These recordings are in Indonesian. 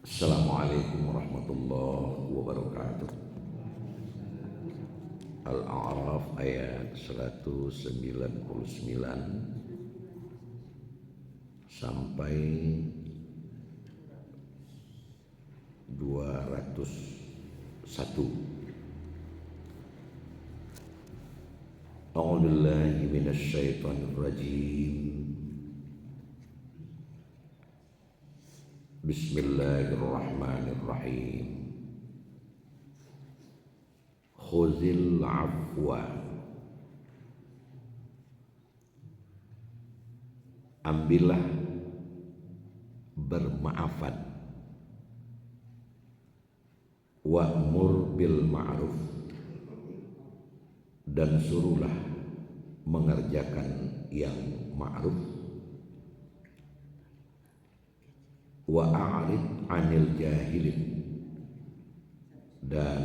Assalamualaikum warahmatullahi wabarakatuh. Al-A'raf ayat 199 sampai 201. A'udzubillahi minasyaitonir rajim. Bismillahirrahmanirrahim. Khuzil afwa, ambillah bermaafan. Wa'mur bil ma'ruf, dan suruhlah mengerjakan yang ma'ruf. Wa'arid anil jahilin, dan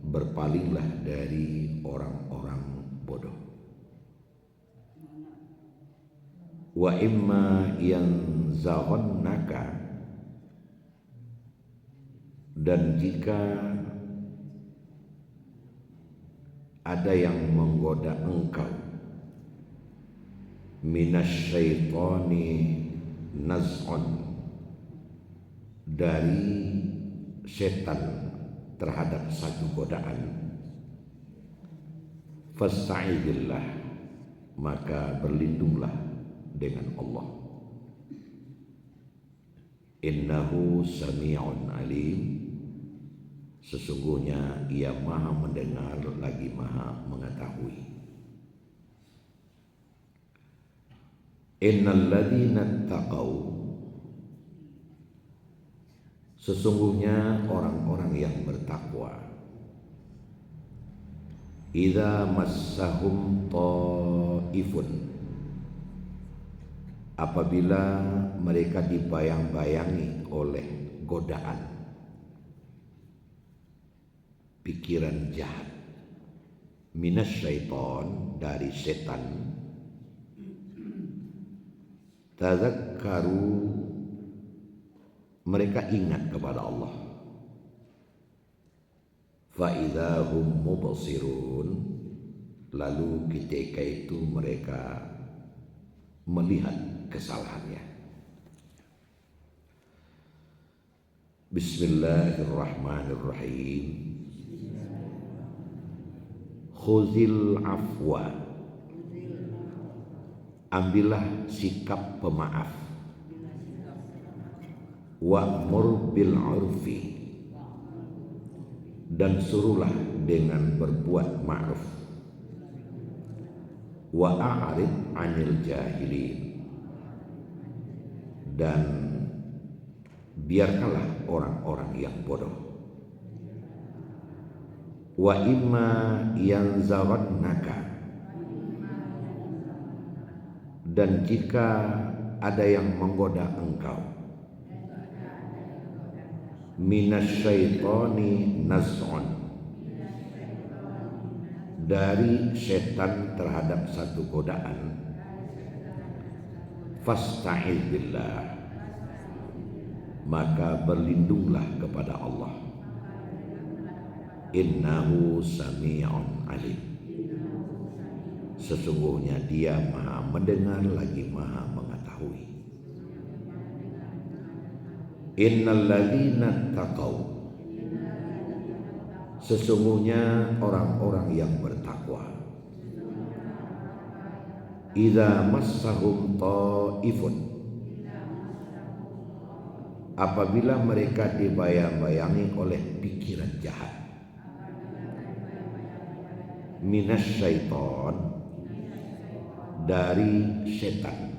berpalinglah dari orang-orang bodoh. Wa imma yanzaghannaka, dan jika ada yang menggoda engkau, minasyaitoni naz'un, dari setan terhadap satu godaan, fasta'idillah, maka berlindunglah dengan Allah. Innahu sami'un alim, sesungguhnya ia maha mendengar lagi maha mengetahui. Innal ladzina taqaw, sesungguhnya orang-orang yang bertakwa, idza massahum ta'ifun, apabila mereka dibayang-bayangi oleh godaan pikiran jahat, minasyaiton, dari setan, tadzakkaru, mereka ingat kepada Allah, fa idza hum mubsirun, lalu ketika itu mereka melihat kesalahannya. Bismillahirrahmanirrahim. Khuzil afwa, ambillah sikap pemaaf. Wa'mur bil 'urfi, dan suruhlah dengan berbuat ma'ruf. Wa'arid 'anil jahilin, dan biarkanlah orang-orang yang bodoh. Wa imma yanzaghannaka, dan jika ada yang menggoda engkau, minasyaitoni naz'un, dari setan terhadap satu godaan, fasta'idz billah, maka berlindunglah kepada Allah. Innahu sami'un alim, sesungguhnya dia maha mendengar lagi maha mengetahui. Innal ladzina taqaw, sesungguhnya orang-orang yang bertakwa, idza massahum ta'ifun, apabila mereka dibayang-bayangi oleh pikiran jahat, minasyaiton, dari setan,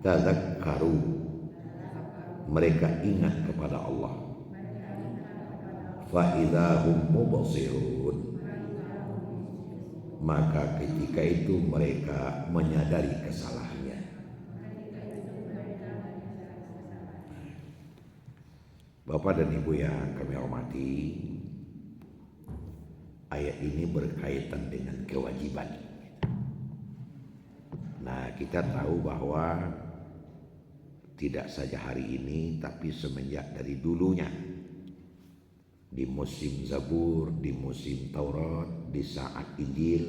tadzakkaru, mereka ingat kepada Allah, fa idza hum mubsirun, maka ketika itu mereka menyadari kesalahannya. Bapak dan Ibu yang kami hormati, ayat ini berkaitan dengan kewajiban. Nah, kita tahu bahwa Tidak saja hari ini, tapi semenjak dari dulunya. Di musim Zabur, di musim Taurat, di saat Injil.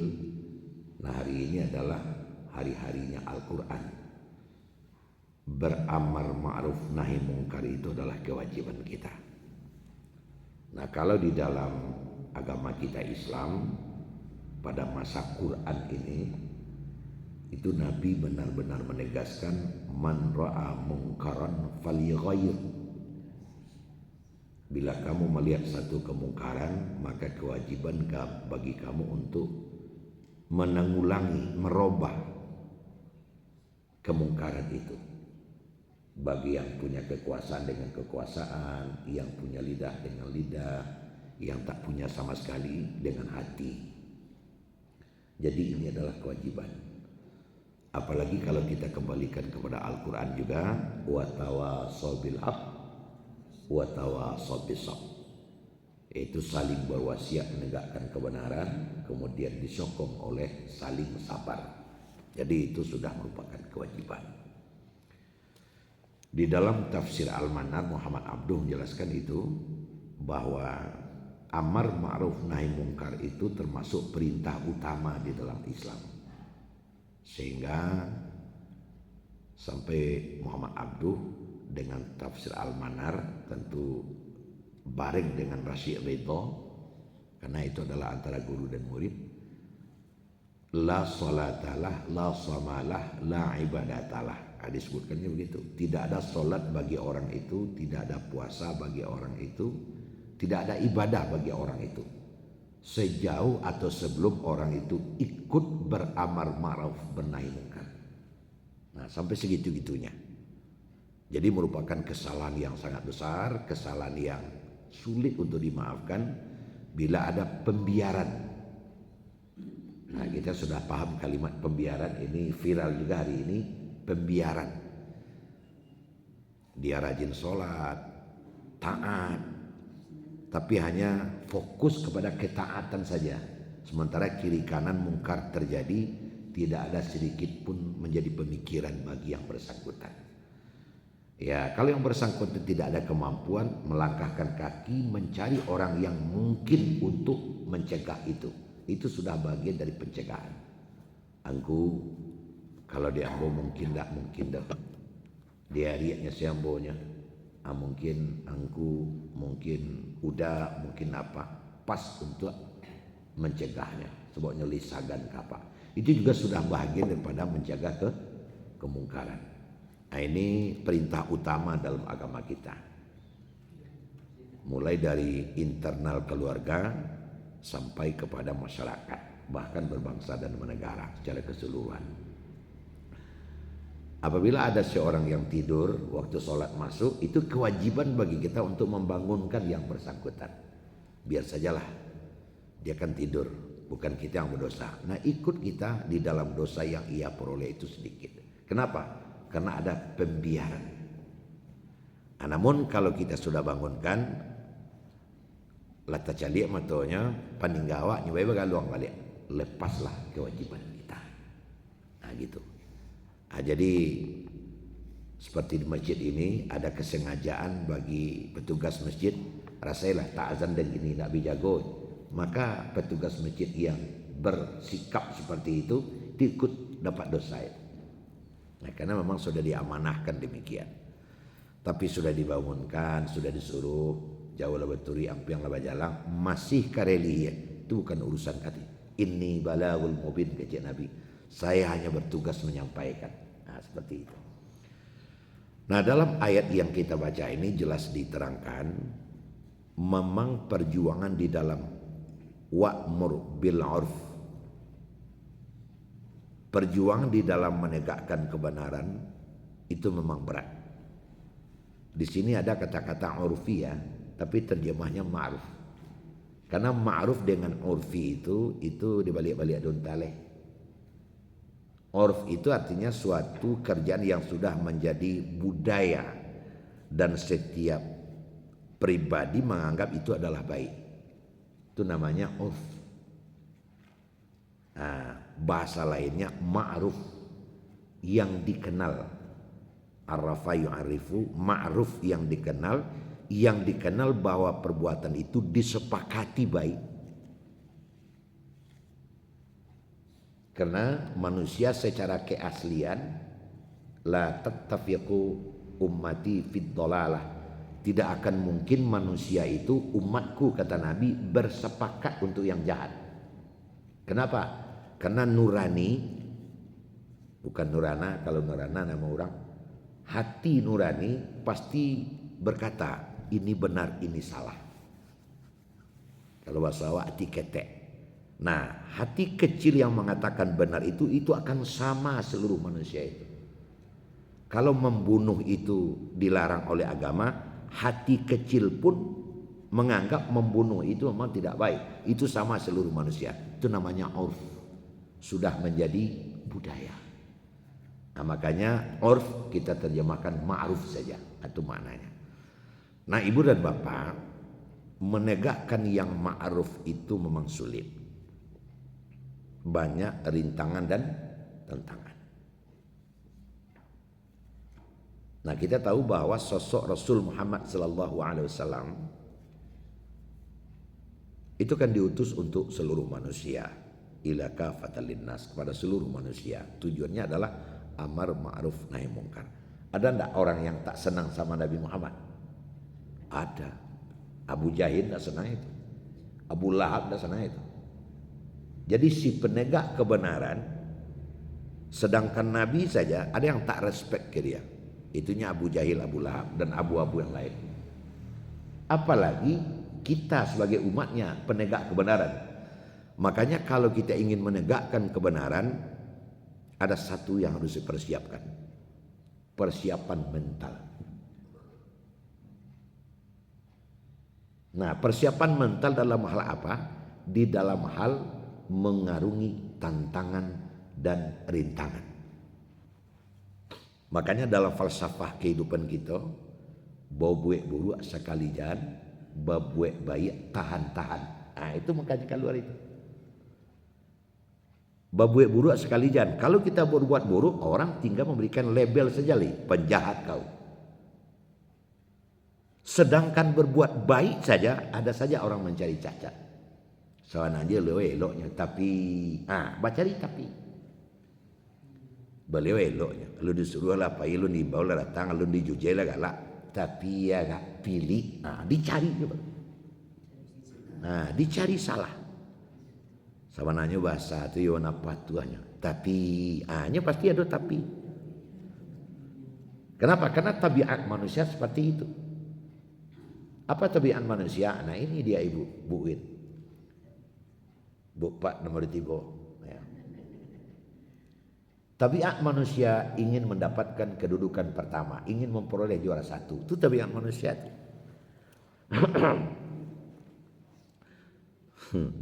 Nah, hari ini adalah hari-harinya Al-Quran. Beramar ma'ruf nahi mungkar itu adalah kewajiban kita. Nah, kalau di dalam agama kita Islam, pada masa Quran ini, itu Nabi benar-benar menegaskan man ra'a mungkaran falyughayyir. Bila kamu melihat satu kemungkaran, maka kewajiban bagi kamu untuk menanggulangi, merubah kemungkaran itu. Bagi yang punya kekuasaan dengan kekuasaan, yang punya lidah dengan lidah, yang tak punya sama sekali dengan hati. Jadi ini adalah kewajiban. Apalagi kalau kita kembalikan kepada Al-Quran juga, wa tawassaw bil haqq wa tawassaw bis sabr. Yaitu saling berwasiat menegakkan kebenaran, kemudian disokong oleh saling sabar. Jadi itu sudah merupakan kewajiban. Di dalam tafsir Al-Manar, Muhammad Abduh menjelaskan itu, bahwa amar ma'ruf nahi mungkar itu termasuk perintah utama di dalam Islam. Sehingga sampai Muhammad Abduh dengan tafsir Al-Manar tentu bareng dengan Rasyid Ridho, karena itu adalah antara guru dan murid. La salatalah, la samalah, la ibadatalah. Disebutkannya begitu. Tidak ada solat bagi orang itu, tidak ada puasa bagi orang itu, tidak ada ibadah bagi orang itu, sejauh atau sebelum orang itu ikut beramar ma'ruf bernahi mungkar. Nah, sampai segitu-gitunya. Jadi merupakan kesalahan yang sangat besar, kesalahan yang sulit untuk dimaafkan bila ada pembiaran. Nah, kita sudah paham kalimat pembiaran ini, viral juga hari ini, pembiaran. Dia rajin sholat, taat, tapi hanya fokus kepada ketaatan saja. Sementara kiri kanan mungkar terjadi, tidak ada sedikit pun menjadi pemikiran bagi yang bersangkutan. Ya, kalau yang bersangkutan tidak ada kemampuan melangkahkan kaki mencari orang yang mungkin untuk mencegah itu sudah bagian dari pencegahan. Angku, kalau dia ambo mungkin dah. Dia riaknya siambonya. Mungkin angku, mungkin udah, mungkin apa, pas untuk mencegahnya. Sebabnya lisagan kapa. Itu juga sudah bagian daripada mencegah kemungkaran. Nah, ini perintah utama dalam agama kita. Mulai dari internal keluarga sampai kepada masyarakat, bahkan berbangsa dan bernegara secara keseluruhan. Apabila ada seorang yang tidur waktu sholat masuk, itu kewajiban bagi kita untuk membangunkan yang bersangkutan. Biar sajalah, dia kan tidur, bukan kita yang berdosa. Nah, ikut kita di dalam dosa yang ia peroleh itu sedikit. Kenapa? Karena ada pembiaran. Nah, namun kalau kita sudah bangunkan, lata calik matonya, paninggawa nyoba galuang balik, lepaslah kewajiban kita. Nah, gitu. Nah, jadi seperti di masjid ini ada kesengajaan bagi petugas masjid, rasailah tak azan dan gini nak bijago, maka petugas masjid yang bersikap seperti itu ikut dapat dosa. Nah, karena memang sudah diamanahkan demikian. Tapi sudah dibangunkan, sudah disuruh jauh lah beturi ampiang lah bajalang, masih kareli, itu bukan urusan kati. Inni balagul mubin, kata Nabi. Saya hanya bertugas menyampaikan. Nah, seperti itu. Nah, dalam ayat yang kita baca ini jelas diterangkan memang perjuangan di dalam wa'mur bil 'urf. Perjuangan di dalam menegakkan kebenaran itu memang berat. Di sini ada kata-kata urfi ya, tapi terjemahnya ma'ruf. Karena ma'ruf dengan urfi itu dibalik-balik daun taleh. Urf itu artinya suatu kerjaan yang sudah menjadi budaya dan setiap pribadi menganggap itu adalah baik. Itu namanya urf. Nah, bahasa lainnya ma'ruf, yang dikenal. Arafa yu'arifu, ma'ruf yang dikenal bahwa perbuatan itu disepakati baik. Karena manusia secara keaslian la tattafiqu ummati fid dhalalah. Tidak akan mungkin manusia itu, umatku kata Nabi, bersepakat untuk yang jahat. Kenapa? Karena nurani, bukan nurana, kalau nurana nama orang, hati nurani pasti berkata ini benar, ini salah. Kalau bahasa Jawa hati ketek. Nah, hati kecil yang mengatakan benar itu akan sama seluruh manusia itu. Kalau membunuh itu dilarang oleh agama, hati kecil pun menganggap membunuh itu memang tidak baik. Itu sama seluruh manusia. Itu namanya urf. Sudah menjadi budaya. Nah, makanya urf kita terjemahkan ma'ruf saja. Itu maknanya. Nah, ibu dan bapak, menegakkan yang ma'ruf itu memang sulit. Banyak rintangan dan tantangan. Nah, kita tahu bahwa sosok Rasul Muhammad sallallahu alaihi wasallam itu kan diutus untuk seluruh manusia, ila kafatan linnas, kepada seluruh manusia. Tujuannya adalah amar ma'ruf nahi mungkar. Ada enggak orang yang tak senang sama Nabi Muhammad? Ada. Abu Jahil enggak senang itu. Abu Lahab enggak senang itu. Jadi si penegak kebenaran, sedangkan Nabi saja ada yang tak respect ke dia. Itunya Abu Jahil, Abu Lahab, dan abu-abu yang lain. Apalagi kita sebagai umatnya penegak kebenaran. Makanya kalau kita ingin menegakkan kebenaran, ada satu yang harus dipersiapkan. Persiapan mental. Nah, persiapan mental dalam hal apa? Di dalam hal mengarungi tantangan dan rintangan. Makanya dalam falsafah kehidupan kita, bobuek buruk sekali jalan, babuek baik tahan-tahan. Nah, itu makanya keluar itu. Babuek buruk sekali jalan. Kalau kita berbuat buruk, orang tinggal memberikan label saja, penjahat kau. Sedangkan berbuat baik saja, ada saja orang mencari cacat. Soalnya aja lo eloknya, tapi baca di tapi. Beliau eloknya. Lu disuruh lah, apa lu nimbau lah datang, lu dijujai lah galak. Tapi ya gak pilih, dicari coba. Dicari salah. Sama nanya bahasa itu ya apa tuanya. Tapi, nya pasti ada tapi. Kenapa? Karena tabiat manusia seperti itu. Apa tabiat manusia? Nah, ini dia ibu, Bu Win. Bu Pak nomor 3. Ya. Tabiat manusia ingin mendapatkan kedudukan pertama, ingin memperoleh juara 1. Itu tabiat manusia.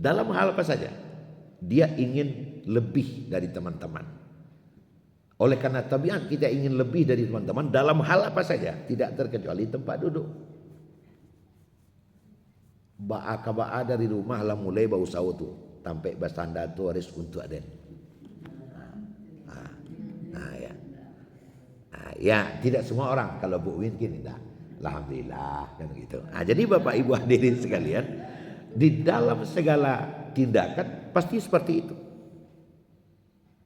Dalam hal apa saja, dia ingin lebih dari teman-teman. Oleh karena tabiat kita ingin lebih dari teman-teman dalam hal apa saja, tidak terkecuali tempat duduk. Ba'a dari rumah lah mulai bau sawo tu, sampai basanda tu harus untuk aden. Ya, tidak semua orang, kalau Bu Win gini dah. Alhamdulillah kan gitu. Jadi Bapak Ibu hadirin sekalian, di dalam segala tindakan pasti seperti itu.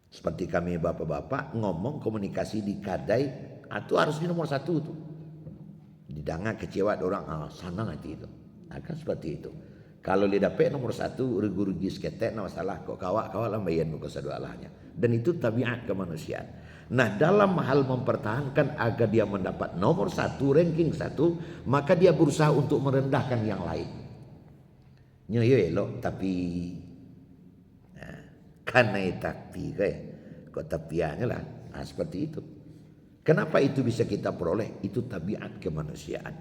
Seperti kami bapak-bapak ngomong komunikasi di kadai, itu harus di nomor 1 tuh. Didangar kecewa orang, sana nanti itu. Kan seperti itu. Kalau dia dapat nomor 1, rugi-rugi seketek, nah masalah kok kawak-kawak lah bayan muka sadu Allahnya. Dan itu tabiat kemanusiaan. Nah, dalam hal mempertahankan agar dia mendapat nomor 1, ranking 1, maka dia berusaha untuk merendahkan yang lain. Nyoyo elok tapi karena tapi kok tapiannya lah. Seperti itu. Kenapa itu bisa kita peroleh? Itu tabiat kemanusiaan.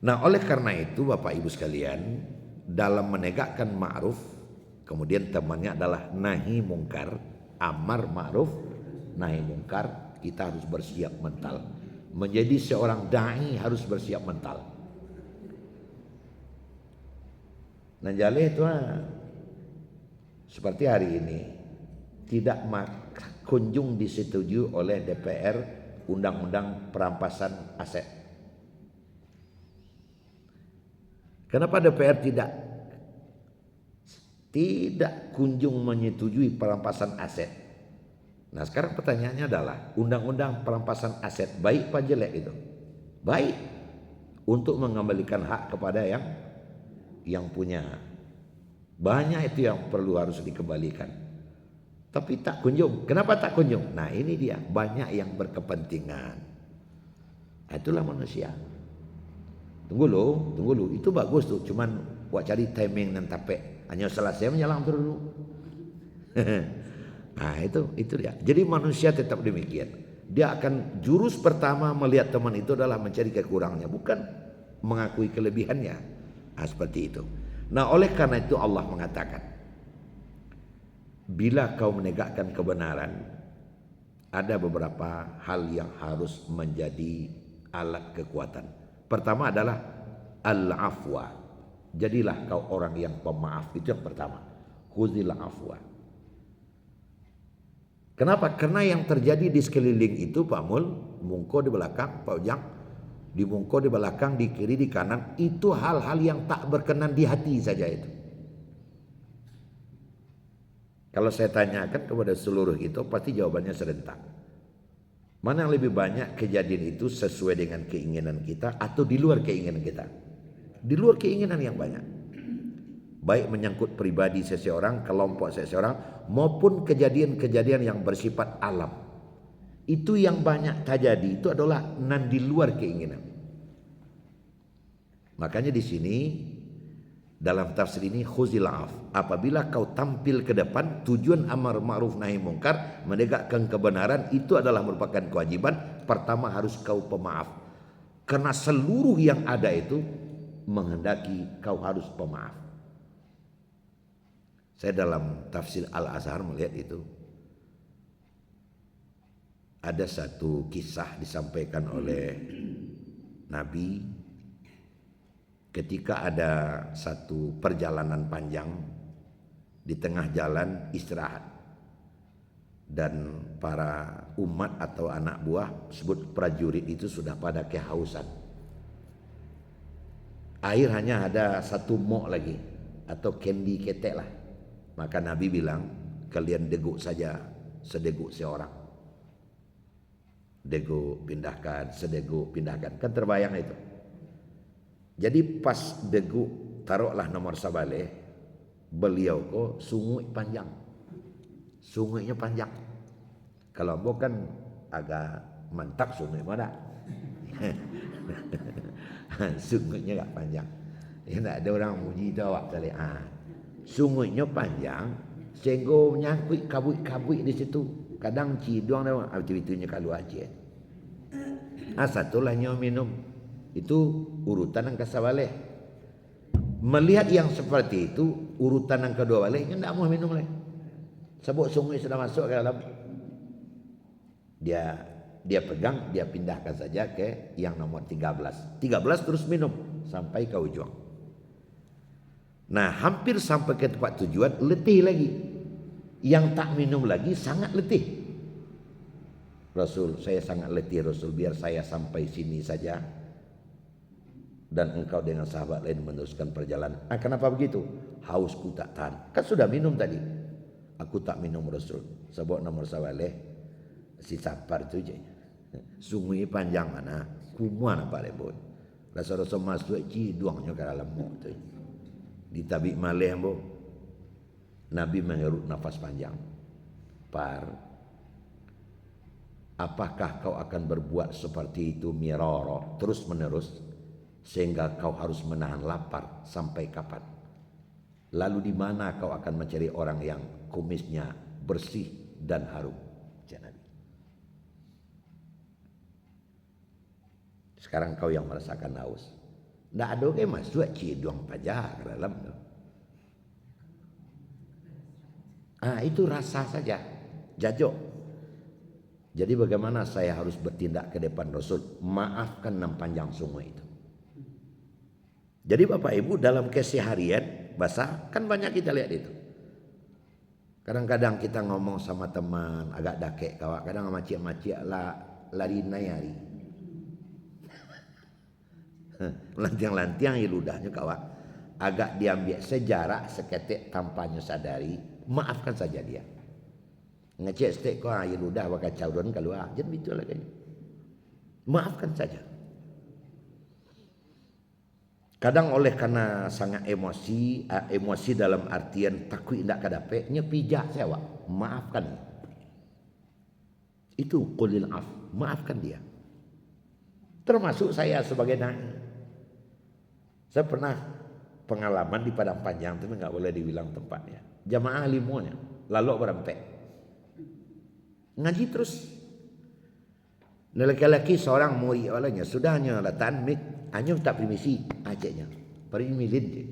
Nah, oleh karena itu Bapak Ibu sekalian, dalam menegakkan ma'ruf, kemudian temannya adalah nahi mungkar, amar ma'ruf, nahi mungkar, kita harus bersiap mental. Menjadi seorang dai harus bersiap mental. Nah, jaleh itu seperti hari ini tidak kunjung disetujui oleh DPR undang-undang perampasan aset. Kenapa DPR tidak kunjung menyetujui perampasan aset? Nah sekarang pertanyaannya adalah undang-undang perampasan aset baik apa jelek itu? Baik, untuk mengembalikan hak kepada yang punya. Banyak itu yang perlu harus dikembalikan. Tapi tak kunjung. Kenapa tak kunjung? Nah ini dia, banyak yang berkepentingan. Itulah manusia. Tunggu lu, itu bagus tuh. Cuman buat cari timing dan tapek. Hanya selesai menyalang terus dulu. Nah itu dia. Jadi manusia tetap demikian. Dia akan jurus pertama melihat teman itu adalah mencari kekurangannya, bukan mengakui kelebihannya. Nah, seperti itu. Nah oleh karena itu Allah mengatakan, bila kau menegakkan kebenaran, ada beberapa hal yang harus menjadi alat kekuatan. Pertama adalah al-afwa. Jadilah kau orang yang pemaaf. Itu yang pertama. Khuzil afwa. Kenapa? Karena yang terjadi di sekeliling itu Pak Mul, Mungko di belakang, Pak Ujang, di Mungko di belakang, di kiri, di kanan, itu hal-hal yang tak berkenan di hati saja itu. Kalau saya tanyakan kepada seluruh itu, pasti jawabannya serentak. Mana yang lebih banyak kejadian itu sesuai dengan keinginan kita atau di luar keinginan kita? Di luar keinginan yang banyak. Baik menyangkut pribadi seseorang, kelompok seseorang, maupun kejadian-kejadian yang bersifat alam. Itu yang banyak terjadi itu adalah di luar keinginan. Makanya di sini dalam tafsir ini khuzil af. Apabila kau tampil ke depan, tujuan amar ma'ruf nahi mungkar, menegakkan kebenaran, itu adalah merupakan kewajiban. Pertama harus kau pemaaf. Karena seluruh yang ada itu menghendaki kau harus pemaaf. Saya dalam tafsir Al-Azhar melihat itu. Ada satu kisah disampaikan oleh Nabi ketika ada satu perjalanan panjang, di tengah jalan istirahat, dan para umat atau anak buah sebut prajurit itu sudah pada kehausan. Air hanya ada satu mok lagi atau kendi ketek lah. Maka Nabi bilang, kalian deguk saja sedeguk seorang. Deguk pindahkan, sedeguk pindahkan. Kan terbayang itu. Jadi pas deguk, taruhlah nomor sabaleh, beliau kok sungai panjang. Sungainya panjang. Kalau bukan agak mantap sungai mana? Sungainya gak panjang. Ya tak ada orang muji tu awak tadi. Sungainya panjang sehingga menyangkut kabut-kabut di situ. Kadang cidong dah aktivitinya kalau aja. Satulah nyo minum. Itu urutan yang kasabale. Melihat yang seperti itu, urutan yang kedua balik, tidak mau minum lagi. Sebab sungai sudah masuk ke dalam. Dia pegang, dia pindahkan saja ke yang nomor 13. 13 terus minum sampai ke ujung. Nah, hampir sampai ke tempat tujuan, letih lagi. Yang tak minum lagi sangat letih. Rasul, saya sangat letih Rasul, biar saya sampai sini saja. Dan engkau dengan sahabat lain meneruskan perjalanan. Kenapa begitu? Hausku tak tahan. Kan sudah minum tadi. Aku tak minum Rasul. Sebab nomor sahabat si sapar tu je. Sungai panjang mana? Kumuan apa lebon. Rasa-rasa masuk ciduangnya ke dalam muk tu. Ditabik malih bo. Nabi menghirup nafas panjang. Par, apakah kau akan berbuat seperti itu mirara terus menerus sehingga kau harus menahan lapar sampai kapan? Lalu di mana kau akan mencari orang yang kumisnya bersih dan harum? Nabi. Sekarang kau yang merasakan haus. Tidak ada ke masuk ciduang pajak ke dalam tu. Itu rasa saja. Jajok. Jadi bagaimana saya harus bertindak ke depan Rasul? Maafkan enam panjang sungai itu. Jadi Bapak Ibu dalam keseharian basah kan banyak kita lihat itu. Kadang-kadang kita ngomong sama teman agak dakek kawak, kadang macik-macik lah lari nayari. Lantiang-lantiang ya ludahnya kawak. Agak diambil sejarak seketik tanpanya sadari, maafkan saja dia. Ngecek stek kau ya ludah bakal don keluar. Jangan begitu lah kayaknya. Maafkan saja. Kadang oleh karena sangat emosi dalam artian takut tidak kadape, pijak sewa, maafkan. Itu qulil af, maafkan dia. Termasuk saya sebagai dai. Saya pernah pengalaman di Padang Panjang, tapi nggak boleh dibilang tempatnya. Jamaah limonya, lalu berempek. Ngaji terus. Lelaki-lelaki seorang murid awalnya sudahnya letak mik, hanya tak permisi aceknya. Permilin je.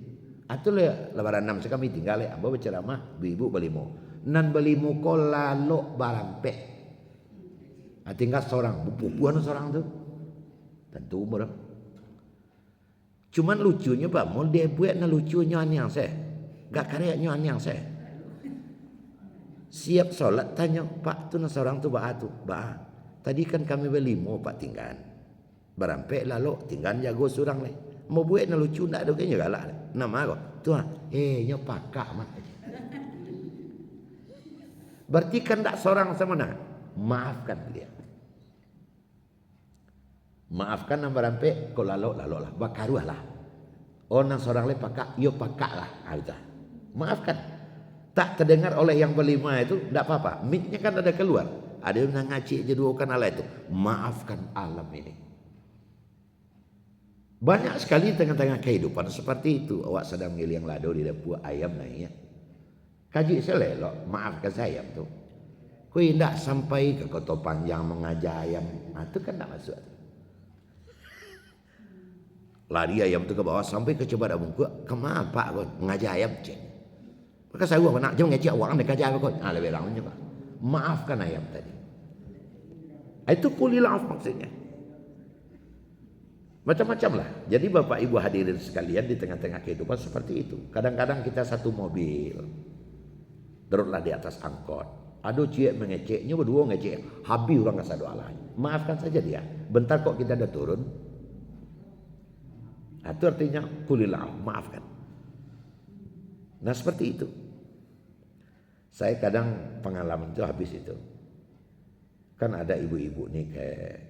Atau lebaran 6 sekami tinggal amba berceramah ibu belimo. Nan belimo ko lalu barampek. Tinggal seorang, bupuan seorang tu. Tentu umur. Cuman lucunya Pak, mau dia buat na lucunya yang saya. Gak karyanya yang saya. Siap solat tanya, Pak tu na seorang tu ba tu, ba. Tadi kan kami berlimo Pak tinggal. Berampek lalu tinggal jago surang le. Mau buat na lucu ndak ada kayaknya galak. Nama kau. Tuan, nya pakak mah. Berarti kan ndak seorang sama nak. Maafkan dia. Maafkan yang berampek kau lalu lah. Bakaruah lah. Orang seorang le pakak, yo pakak lah. Maafkan. Tak terdengar oleh yang berlima itu ndak apa-apa. Miknya kan ada keluar. Ada yang ngaji je dua kan Allah itu. Maafkan alam ini. Banyak sekali tengah-tengah kehidupan seperti itu. Awak sedang ngiling lado di dapur ayam naiknya. Kaji selelok, maafkan saya tu. Kau tidak sampai ke Kota Panjang mengajar ayam. Itu kan tak masuk. Lari ayam tu ke bawah sampai ke coba dah bungkuk. Kemana Pak kau mengajar ayam cek. Maka saya nak jangan ngajak orang nak ajar kau. Lebih ramai Pak. Maafkan ayam tadi. Itu qulil af maksudnya. Macam-macam lah. Jadi Bapak Ibu hadirin sekalian di tengah-tengah kehidupan seperti itu. Kadang-kadang kita satu mobil. Teruslah di atas angkot. Aduh cie mengeceknya berdua ngecek. Habis orang kasih doa lain. Maafkan saja dia. Bentar kok kita dah turun. Itu artinya qulil af, maafkan. Nah seperti itu. Saya kadang pengalaman itu habis itu. Kan ada ibu-ibu nih ke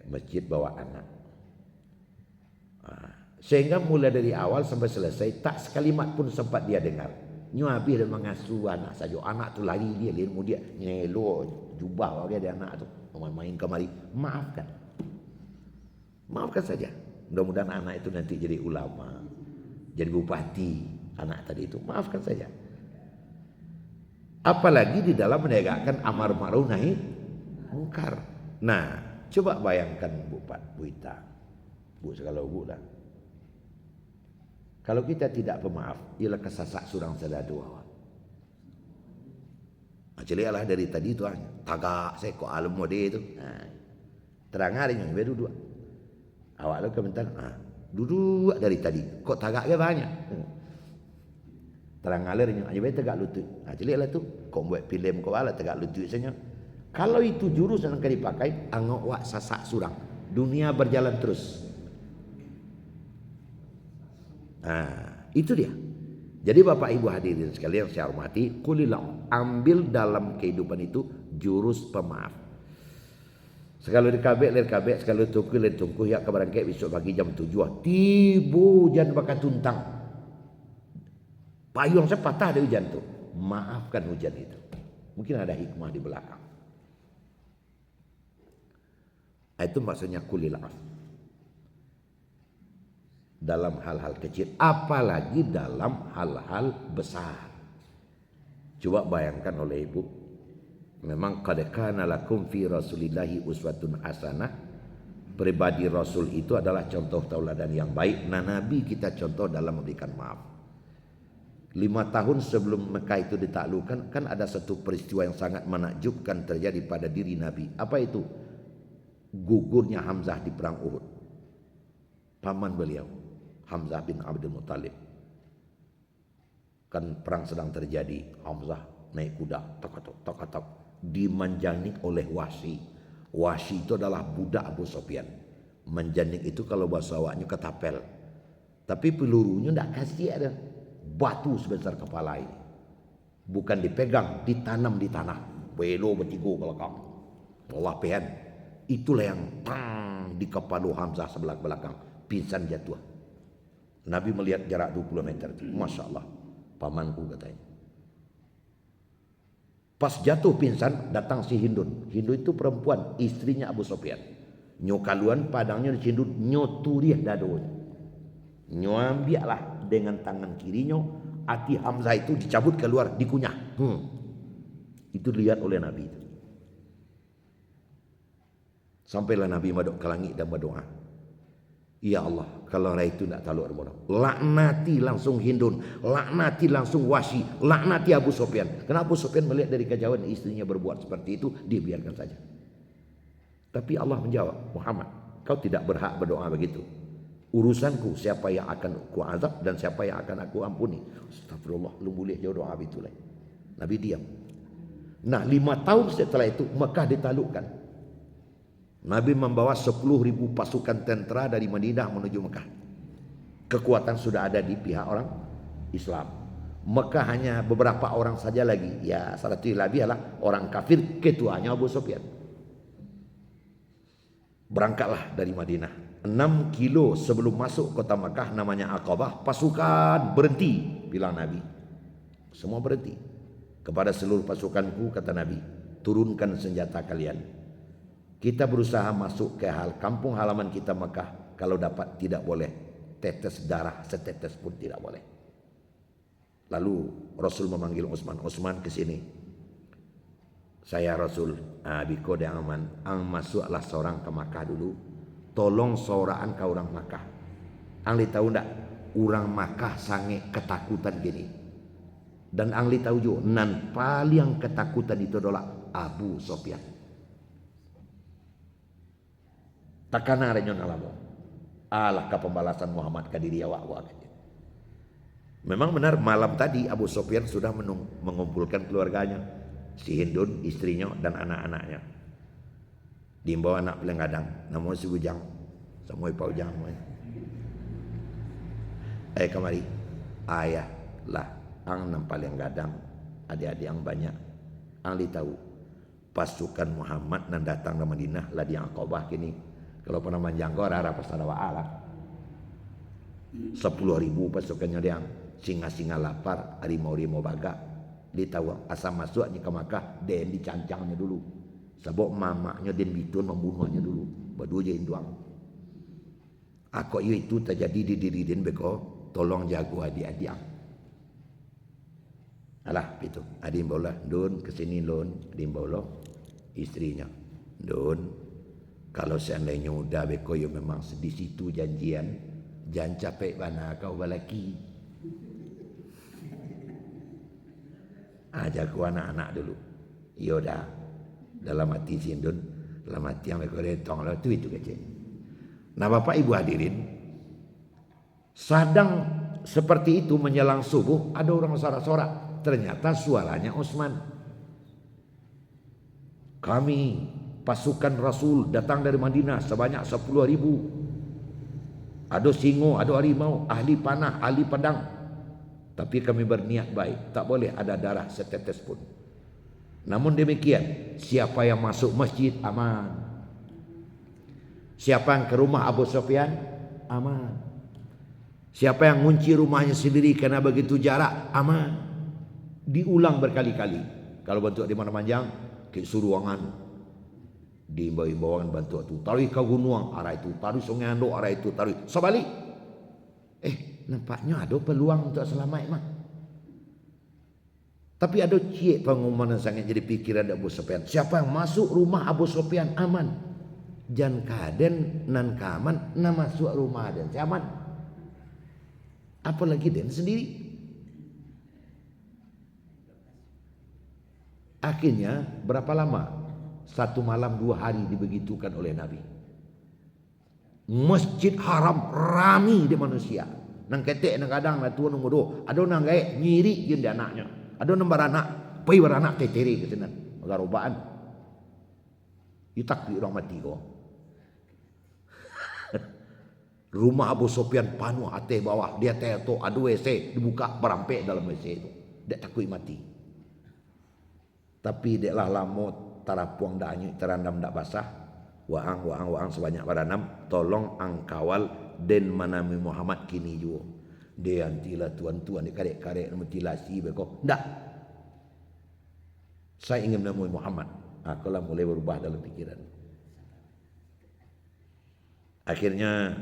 masjid bawa anak. Sehingga mulai dari awal sampai selesai tak sekalimat pun sempat dia dengar. Habis dia mengasuh anak saja. Anak tu lari dia ilmu dia nyelo jubah dia anak tu main kemari. Maafkan. Maafkan saja. Mudah-mudahan anak itu nanti jadi ulama, jadi bupati. Anak tadi itu maafkan saja. Apalagi di dalam menegakkan amar ma'ruf nahi mungkar. Nah, coba bayangkan Bu Ita. Bu segala bu lah. Kalau kita tidak pemaaf, ialah kesasak surang sedadu awak. Macam lah dari tadi tu tagak saya kok alam mode itu. Terang hari yang berdua. Awak lu komentar, duduk dari tadi. Kok tagak ke banyak? Terang alirnya aja bae tegak lutut. Celiklah tu kok buat filem kok ala tegak lutut saja. Kalau itu jurus yang akan dipakai angok wak sasak surang. Dunia berjalan terus. Itu dia. Jadi Bapak Ibu hadirin sekalian saya hormati, qulillah, ambil dalam kehidupan itu jurus pemaaf. Sekali dikabek ler kabek, sekali tungku ler tungku ya kebarangke besok pagi jam 7. Tibu jan bakal tuntang. Payung saya patah ada hujan tu. Maafkan hujan itu. Mungkin ada hikmah di belakang. Itu maksudnya qulil af. Dalam hal-hal kecil, apalagi dalam hal-hal besar. Coba bayangkan oleh ibu. Memang qad kana lakum fi rasulillahi uswatun hasanah. Pribadi Rasul itu adalah contoh tauladan yang baik. Nah Nabi kita contoh dalam memberikan maaf. 5 tahun sebelum Mekah itu ditaklukkan, kan ada satu peristiwa yang sangat menakjubkan terjadi pada diri Nabi. Apa itu? Gugurnya Hamzah di perang Uhud. Paman beliau, Hamzah bin Abdul Muttalib. Kan perang sedang terjadi. Hamzah naik kuda, tok, dimanjani oleh Wahsy. Wahsy itu adalah budak Abu Sufyan. Manjanik itu kalau bahasa awaknya ketapel. Tapi pelurunya tidak kasih ada. Batu sebesar kepala ini. Bukan dipegang, ditanam di tanah. Belo bertigo belakang. Allah pehan. Itulah yang di kepala Hamzah sebelah belakang. Pingsan jatuh. Nabi melihat jarak 20 meter. Masya Allah. Pamanku katanya. Pas jatuh pingsan, datang si Hindun. Hindun itu perempuan, istrinya Abu Sufyan. Nyokaluan padangnya di Hindun, nyoturiah dadonya. Nyambiaklah dengan tangan kirinya, hati Hamzah itu dicabut keluar, dikunyah. Itu dilihat oleh Nabi itu. Sampailah Nabi madok ke langit dan berdoa. Ya Allah, kalau orang itu tidak tahu berdoa. Laknati langsung Hindun, laknati langsung Wahsy, laknati Abu Sufyan. Karena Abu Sufyan melihat dari kejauhan istrinya berbuat seperti itu, dia biarkan saja. Tapi Allah menjawab, Muhammad, kau tidak berhak berdoa begitu. Urusanku siapa yang akan aku azab dan siapa yang akan aku ampuni. Astagfirullah, lu boleh jauh doa itu lah. Nabi diam. Nah 5 tahun setelah itu Mekah ditaklukkan. Nabi membawa 10.000 pasukan tentara dari Madinah menuju Mekah. Kekuatan sudah ada di pihak orang Islam. Mekah hanya beberapa orang saja lagi. Ya salah satu lagi adalah orang kafir, ketuanya Abu Sufyan. Berangkatlah dari Madinah. 6 kilo sebelum masuk kota Mekah namanya Aqabah, pasukan berhenti, bilang Nabi. Semua berhenti. Kepada seluruh pasukanku kata Nabi, turunkan senjata kalian. Kita berusaha masuk ke kampung halaman kita Mekah. Kalau dapat tidak boleh tetes darah setetes pun tidak boleh. Lalu Rasul memanggil Utsman. Utsman ke sini. Saya Rasul, biko dia aman. Ang masuklah seorang ke Mekah dulu. Tolong seorang ke orang Mekah. Ang tahu ndak? Orang Mekah sangat ketakutan gini. Dan ang tahu juga nan paling ketakutan itu adalah Abu Sufyan. Takana renyon alamo. Alahkah pembalasan Muhammad ke diri awak. Memang benar malam tadi Abu Sufyan sudah mengumpulkan keluarganya. Si Hindun, istrinya dan anak-anaknya. Dimbawa anak pelengadang. Namun si bujang. Samui paujang. Kemari. Ayah lah. Ang nampal yang gadang. Adik-adik yang banyak. Ang tahu. Pasukan Muhammad yang datang ke Madinah. Lah di Aqabah kini. Kalau pernah manjangkau arah pasar wa'ala 10.000 pasukannya yang singa-singa lapar, harimau-harimau baga ditawa asal masuknya ke Makkah dan dicancangnya dulu sebab mamaknya dan bitun membunuhnya dulu berdua je induang. Aku itu terjadi di diri dan beko tolong jago adik-adik. Alah itu adik bola don kesini lon adik bola istrinya don. Kalau seandainya udah beko yo memang di situ janjian, jangan capek mana kau balaki. Ajak anak-anak dulu. Yoda dalam hati Sindun, dalam hati yang beko retong lah itu kecil. Nah Bapak Ibu hadirin, sedang seperti itu menjelang subuh ada orang sorak-sorak. Ternyata suaranya Utsman. Kami pasukan Rasul datang dari Madinah sebanyak 10.000. Ada singo, ada harimau, ahli panah, ahli pedang. Tapi kami berniat baik, tak boleh ada darah setetes pun. Namun demikian, siapa yang masuk masjid aman. Siapa yang ke rumah Abu Sufyan aman. Siapa yang ngunci rumahnya sendiri karena begitu jarak aman. Diulang berkali-kali. Kalau bentuk di mana panjang, ke suruangan. Di bawah bantu itu tarik ke gunung arah itu, tarik sungai Ando arah itu, tarik sebalik. Nampaknya ada peluang untuk selamat mah. Tapi ada cik pengumuman yang sangat jadi pikiran Abu Sufyan. Siapa yang masuk rumah Abu Sufyan aman. Jan kaden nan kaman na masuk rumah dan aman. Apalagi den sendiri. Akhirnya berapa lama? 1 malam 2 hari dibegitukan oleh Nabi. Masjid Haram rami di manusia. Nang ketek nang kadang lah tuan nombor 2. Ada nang gaek nyiri yen anaknya. Ada nomor anak Apa yang beranak teteri ke sana? Magarobaan. Itak di orang mati kok. Rumah Abu Sufyan penuh ate bawah. Dia teto ada WC. Dibuka berampek dalam WC itu. Dia takut mati. Tapi dia lah lamut. Tarapuang dak anyut terandam dak basah. Waang sebanyak beranam. Tolong angkawal den manami Muhammad kini juga. Dia antila tuan-tuan dia karek-karek mutilasi beko. Ndak. Saya ingin menemui Muhammad. Akulah mulai berubah dalam pikiran. Akhirnya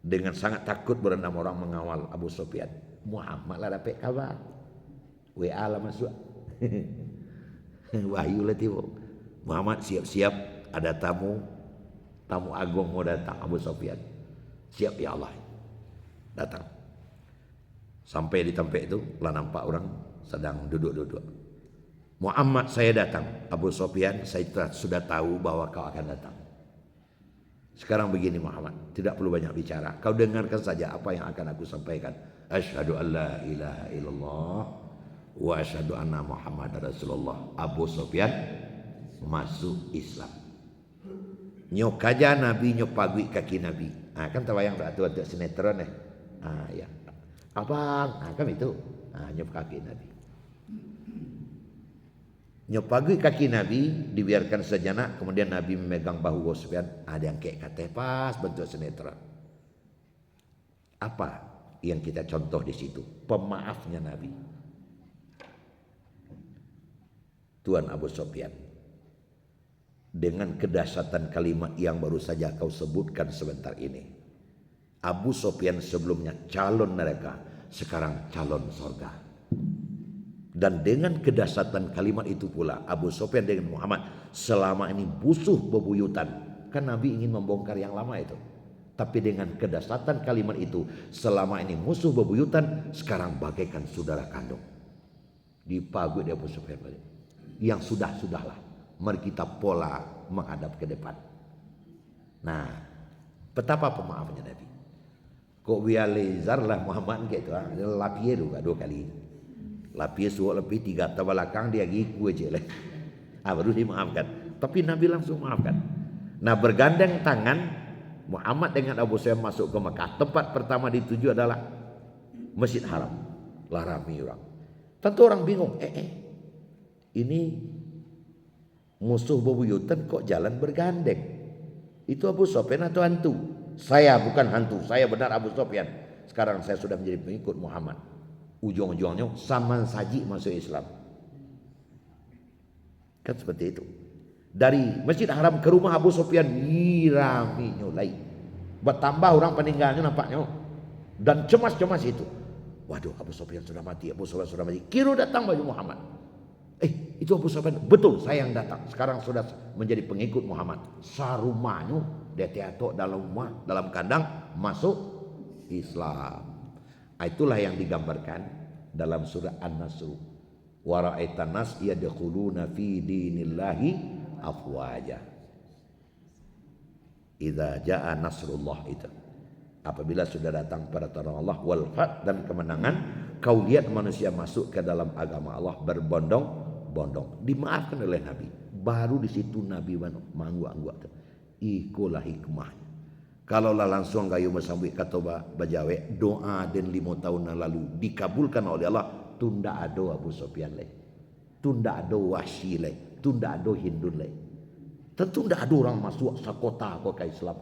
dengan sangat takut berenam orang mengawal Abu Sufyan. Muhammad lah dapat kabar. WA lah masuk. Wahyu lah tiba. Muhammad siap-siap ada tamu agung mau datang Abu Sufyan. Siap ya Allah. Datang. Sampai di tempat itu lah nampak orang sedang duduk-duduk. Muhammad saya datang. Abu Sufyan saya sudah tahu bahwa kau akan datang. Sekarang begini Muhammad, tidak perlu banyak bicara. Kau dengarkan saja apa yang akan aku sampaikan. Asyhadu an la ilaha illallah wa asyhadu anna Muhammadar Rasulullah. Abu Sufyan masuk Islam. Nyok aja Nabi nyok pagui kaki Nabi. Kan terbayang waktu sinetron ya. Abang, kan itu. Nyok kaki Nabi. Nyopagui kaki Nabi dibiarkan sejenak, kemudian Nabi memegang bahu Abu Sufyan. Ada yang kayak kata pas bentuk sinetron. Apa yang kita contoh di situ? Pemaafnya Nabi. Tuan Abu Sufyan, dengan kedahsyatan kalimat yang baru saja kau sebutkan sebentar ini. Abu Sufyan sebelumnya calon neraka, sekarang calon surga. Dan dengan kedahsyatan kalimat itu pula Abu Sufyan dengan Muhammad selama ini busuh bebuyutan. Kan Nabi ingin membongkar yang lama itu. Tapi dengan kedahsyatan kalimat itu selama ini musuh bebuyutan, sekarang bagaikan saudara kandung. Dipagut dia Abu Sufyan balik. Yang sudah-sudahlah. Mari kita pola menghadap ke depan. Nah, betapa pemaafnya Nabi. Kok bializar lah Muhammad gitu. Lapie juga 2 kali. Lapis suak lebih 3 tahun belakang dia giku aja lah. Baru dimaafkan. Tapi Nabi langsung maafkan. Nah bergandeng tangan Muhammad dengan Abu Sufyan masuk ke Mekah. Tempat pertama dituju adalah Masjid Haram. Lah ramai orang. Tentu orang bingung. Ini musuh bebuyutan kok jalan bergandeng. Itu Abu Sufyan atau hantu? Saya bukan hantu. Saya benar Abu Sufyan. Sekarang saya sudah menjadi pengikut Muhammad. Ujung-ujungnya saman saji masuk Islam. Kan seperti itu. Dari Masjid Haram ke rumah Abu Sufyan rame nyulai. Bertambah orang peninggalnya nampaknya. Dan cemas-cemas itu. Waduh Abu Sufyan sudah mati. Abu Sufyan sudah mati. Kira datang baju Muhammad. Itu Abu Sufyan. Betul saya yang datang. Sekarang sudah menjadi pengikut Muhammad. Sarumanya dia teatok dalam rumah. Dalam kandang masuk Islam. Itulah yang digambarkan dalam surah An-Nasr. Wa ra'aitan nas yadkhuluna fi dinillahi afwaja. Idza jaa nasrullah itu. Apabila sudah datang pertolongan Allah wal fath dan kemenangan, kau lihat manusia masuk ke dalam agama Allah berbondong-bondong. Dimaafkan oleh Nabi. Baru di situ Nabi mangguk-angguk. Ikulah hikmahnya. Kalau lah langsung kayu bersambut kata bajawe doa dan 5 tahun yang lalu dikabulkan oleh Allah, tunda ado Abu Sufyan le, tunda ado Wahsy le, tunda ado Hindun le. Tentu tidak ada orang masuk sekota kok ke Islam.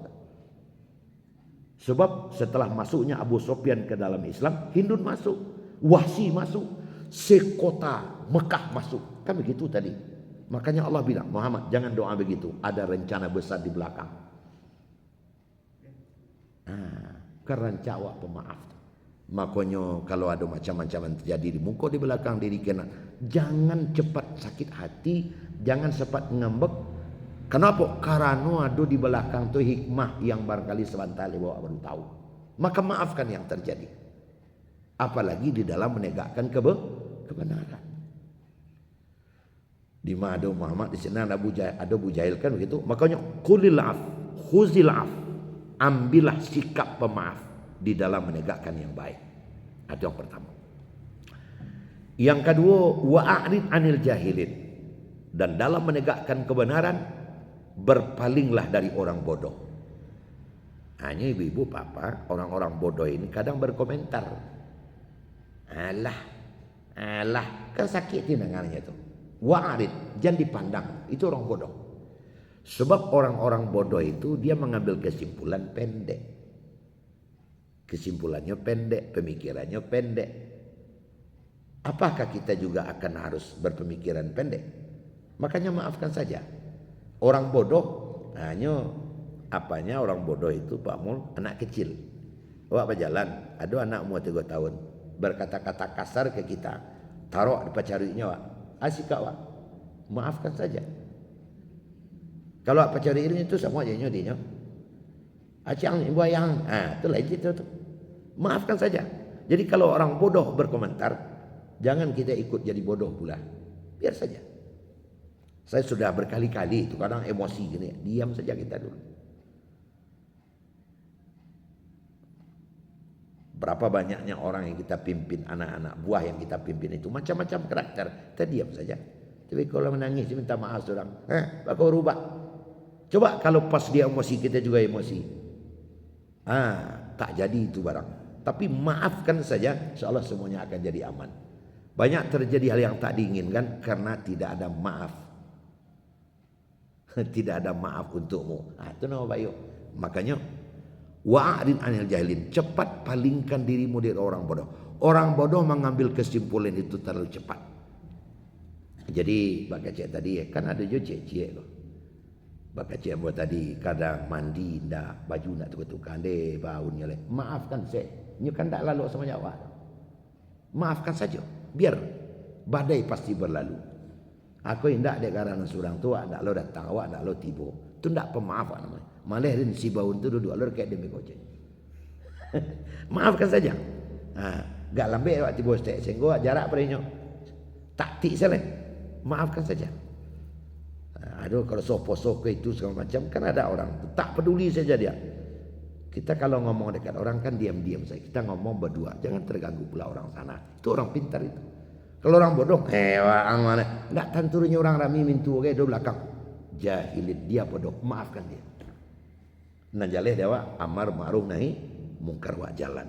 Sebab setelah masuknya Abu Sufyan ke dalam Islam, Hindun masuk, Wahsy masuk, sekota Mekah masuk. Kan begitu tadi. Makanya Allah bilang, Muhammad jangan doa begitu, ada rencana besar di belakang. Keranca awak pemaaf. Makanya kalau ada macam-macam yang terjadi di muka di belakang diri kita, jangan cepat sakit hati, jangan cepat ngambek. Kenapa? Karena ada di belakang tu hikmah yang barangkali sebentar bawa baru tahu. Maka maafkan yang terjadi. Apalagi di dalam menegakkan kebenaran. Di mana ada Muhammad, di sana ada Abu Jahil kan begitu. Makanya qulil af, khuzil af. Ambillah sikap pemaaf di dalam menegakkan yang baik. Itu yang pertama. Yang kedua, wa'rid anil jahilin. Dan dalam menegakkan kebenaran, berpalinglah dari orang bodoh. Hanya ibu-ibu papa, orang-orang bodoh ini kadang berkomentar. Alah, kan sakit dengannya tuh. Wa'rid, jangan dipandang, itu orang bodoh. Sebab orang-orang bodoh itu dia mengambil kesimpulan pendek. Kesimpulannya pendek, pemikirannya pendek. Apakah kita juga akan harus berpemikiran pendek? Makanya maafkan saja. Orang bodoh hanya apanya orang bodoh itu Pak Mul, anak kecil. Awak berjalan, ada anak umur 3 tahun berkata-kata kasar ke kita. Taruh di pacarinya Wak. Asik Wak. Maafkan saja. Kalau apa cari ini itu semua jadinya dia. Acang buayang. Itu lain gitu tuh. Maafkan saja. Jadi kalau orang bodoh berkomentar, jangan kita ikut jadi bodoh pula. Biar saja. Saya sudah berkali-kali itu kadang emosi gini, diam saja kita dulu. Berapa banyaknya orang yang kita pimpin, anak-anak buah yang kita pimpin itu macam-macam karakter. Kita diam saja. Tapi kalau menangis minta maaf orang, kau rubah. Coba kalau pas dia emosi kita juga emosi. Tak jadi itu barang. Tapi maafkan saja, seolah semuanya akan jadi aman. Banyak terjadi hal yang tak diinginkan karena tidak ada maaf. Tidak ada maaf untukmu. Itu nama baik. Makanya wa'adin anil jahilin, cepat palingkan dirimu dari orang bodoh. Orang bodoh mengambil kesimpulan itu terlalu cepat. Jadi baka cik tadi kan ada je cik tu. Baka cik buat tadi kadang mandi ndak baju nak tukar-tukar deh baunya leh. Maafkan saya. Nyu kan tak lalu sama Jawa. Maafkan saja. Biar badai pasti berlalu. Aku indak dek karena surang tua ndak lo datang awak ndak lo tibo. Tu ndak pemaaf namanya. Malah rin si baun tu duduk alur kayak demi kocek. Maafkan saja. Gak lambe awak tibo stek senggo jarak perinyo. Taktik salah. Maafkan saja. Aduh kalau sopo-sopo itu segala macam kan ada orang tak peduli saja dia. Kita kalau ngomong dekat orang kan diam-diam saja. Kita ngomong berdua, jangan terganggu pula orang sana. Itu orang pintar itu. Kalau orang bodoh, wang mana? Ndak tanturnya orang rami mintu oke do belakang. Jahilin dia bodoh, maafkan dia. Najaleh dewa amar ma'ruf nahi mungkar wa jalan.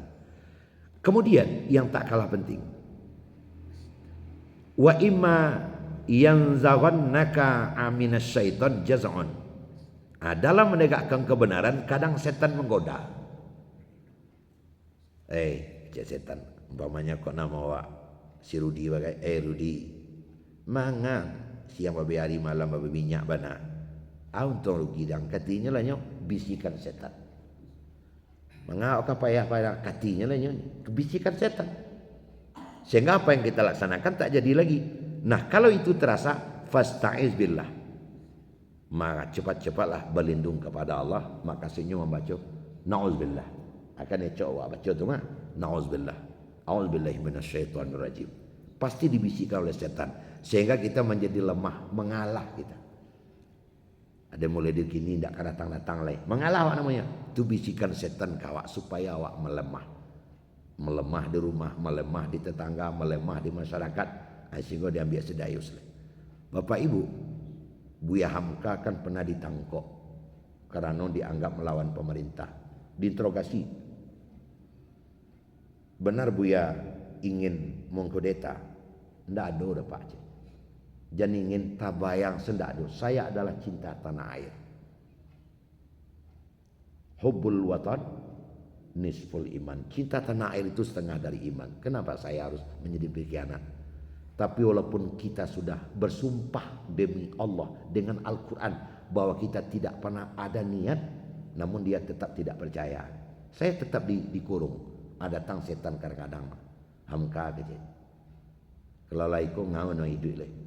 Kemudian yang tak kalah penting. Wa imma yanzaghannaka aminas syaitan jaz'un. Dalam menegakkan kebenaran kadang setan menggoda. Cik setan, umpamanya kok nama awak si Rudi bagai Rudi. Mangang siang babi hari malam babi minyak bana. Untung rugi dan katinya lah nyok bisikan setan. Mangau ka payah-payah katinya lah nyok bisikan setan. Sehingga apa yang kita laksanakan tak jadi lagi. Nah kalau itu terasa fasta'iz billah, maka cepat-cepatlah berlindung kepada Allah. Maka senyum membaca na'udzubillah. Akan dia coba baca tu mah na'udzubillah. A'udzubillahi minasyaitonir rajim. Pasti dibisikkan oleh setan sehingga kita menjadi lemah, mengalah kita. Ada mulai dari kini tidak datang-datang lagi. Mengalah awak namanya. Itu bisikan setan kawak supaya awak melemah. Melemah di rumah, melemah di tetangga, melemah di masyarakat. Sehingga dia ambil sedayus. Bapak Ibu, Buya Hamka kan pernah ditangkap karena dianggap melawan pemerintah. Diinterogasi. Benar Buya ingin mengkudeta? Tidak ada udah Pak. Jangan ingin tabayang sendadu. Saya adalah cinta tanah air. Hubbul watan nisful iman. Cinta tanah air itu setengah dari iman. Kenapa saya harus menjadi pengkhianat? Tapi walaupun kita sudah bersumpah demi Allah dengan Al-Quran bahwa kita tidak pernah ada niat, namun dia tetap tidak percaya. Saya tetap dikurung. Ada datang setan kadang-kadang. Hamka kecil. Kalau laiko ngau no hidup lagi.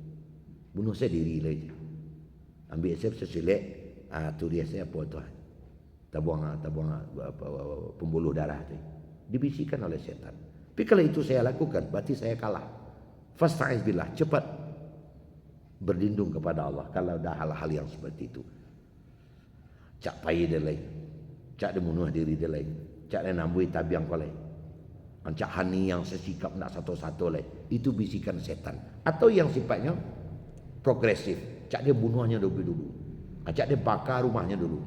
Bunuh saya diri lagi. Ambil saya sesilek. Tu dia saya apa tu? Tabuang pembuluh darah tu. Dibisikkan oleh setan. Tapi kalau itu saya lakukan, berarti saya kalah. Fasta'iz billah, cepat berlindung kepada Allah kalau ada hal-hal yang seperti itu. Cak payah dia lain, cak dia bunuh diri dia lain, cak dia nambui tabiang kau lain. Ancak hani yang sesikap nak satu-satu leh, itu bisikan setan. Atau yang sifatnya progresif, cak dia bunuhnya dulu, ancak dia bakar rumahnya dulu,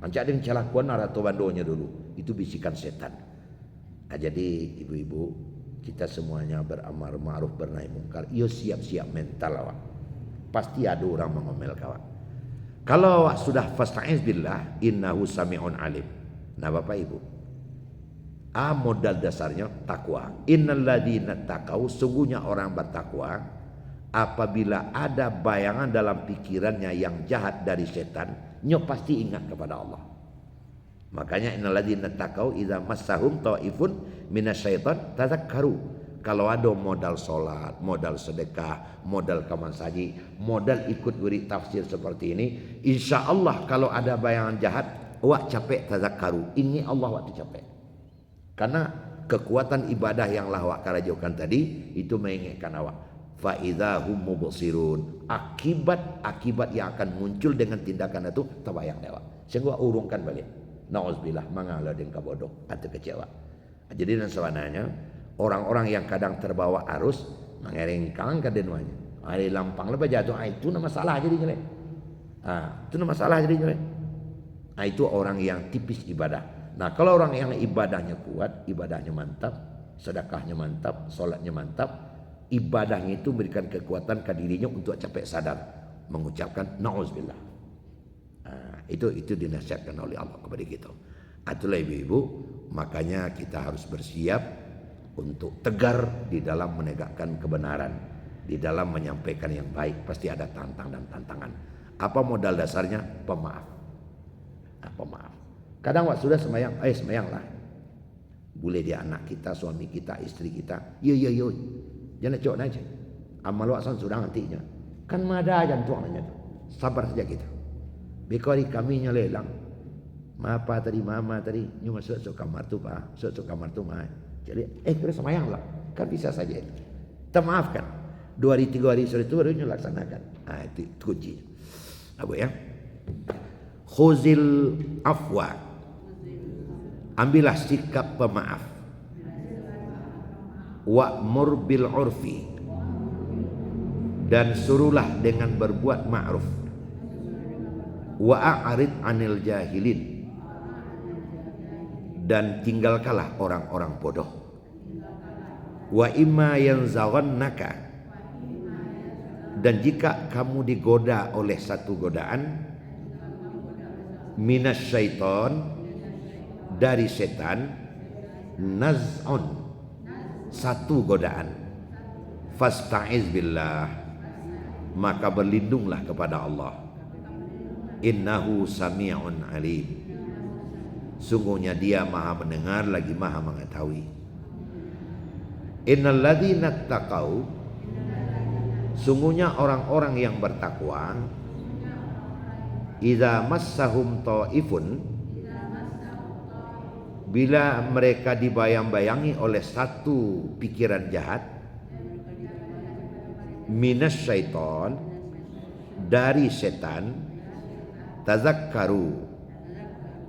ancak dia celakuan atau bandonya dulu, itu bisikan setan. Nah, jadi ibu-ibu, kita semuanya beramar ma'ruf bernahi mungkar, yo siap-siap mental awak. Pasti ada orang mengomel kawan. Kalau awak sudah fasta'iz billah, innahu sami'un alim. Nah Bapak Ibu, modal dasarnya takwa. Innal ladzina taqau, sungguhnya orang bertakwa, apabila ada bayangan dalam pikirannya yang jahat dari setan, nyo pasti ingat kepada Allah. Makanya innal ladzina taqau idza massahum taifun minasyaiton tadzakkaru. Kalau ada modal solat, modal sedekah, modal kaman saji, modal ikut wirid tafsir seperti ini, insya Allah kalau ada bayangan jahat, awak capek tadzakkaru. Ini Allah awak capek. Karena kekuatan ibadah yang lah awak karajokan tadi itu mengingatkan awak. Fa idza hum mubsirun. Akibat yang akan muncul dengan tindakan itu tabayang awak. Sehingga urungkan balik. Nauzubillah, mangalah dengan bodoh atau kecewa. Jadi dan sebenarnya orang-orang yang kadang terbawa arus mengeringkang ke denuanya. Hari lampang lepas jatuh, itu nama salah jadi jelek. Itu nama salah jadi jelek. Itu orang yang tipis ibadah. Nah kalau orang yang ibadahnya kuat, ibadahnya mantap, sedekahnya mantap, solatnya mantap, ibadahnya itu memberikan kekuatan ke dirinya untuk capek sadar mengucapkan na'udzubillah. Itu dinasihatkan oleh Allah kepada kita. Itulah ibu-ibu, makanya kita harus bersiap untuk tegar di dalam menegakkan kebenaran, di dalam menyampaikan yang baik. Pasti ada tantang dan tantangan. Apa modal dasarnya? Pemaaf. Pemaaf. Kadang waktu sudah semayang, semayanglah. Boleh dia anak kita, suami kita, istri kita. Yo. Jangan cok aja. Amal waksan sudah nantinya. Kan mada jantung nanya tu. Sabar saja kita. Bekori kami lelang. Mama tadi, nyu masuk kamar tu pak, masuk kamar tu mah. Jadi, kita semayanglah. Kan bisa saja. Kita maafkan. 2 hari 3 hari sore itu baru nyu laksanakan. Itu kunci. Apa ya? Khuzil afwa. Ambillah sikap pemaaf. Wa'mur bil urfi. Dan suruhlah dengan berbuat ma'ruf. Wa'arid anil jahilin. Dan tinggalkanlah orang-orang bodoh. Wa imma yanzaghannaka. Dan jika kamu digoda oleh satu godaan, minas syaiton, dari setan, naz'un, satu godaan, fasta'iz billah, maka berlindunglah kepada Allah. Innahu sami'un alim, sungguhnya dia maha mendengar lagi maha mengetahui. Innal ladzina taqau, sungguhnya orang-orang yang bertakwa, idza massahum taifun, bila mereka dibayang-bayangi oleh satu pikiran jahat, minas syaiton, dari setan, tazakkaru,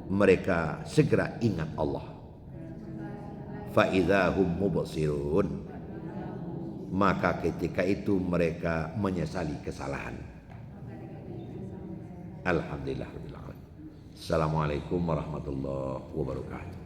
mereka segera ingat Allah. Fa idza hum mubsirun, maka ketika itu mereka menyesali kesalahan. Alhamdulillah. Assalamualaikum warahmatullahi wabarakatuh.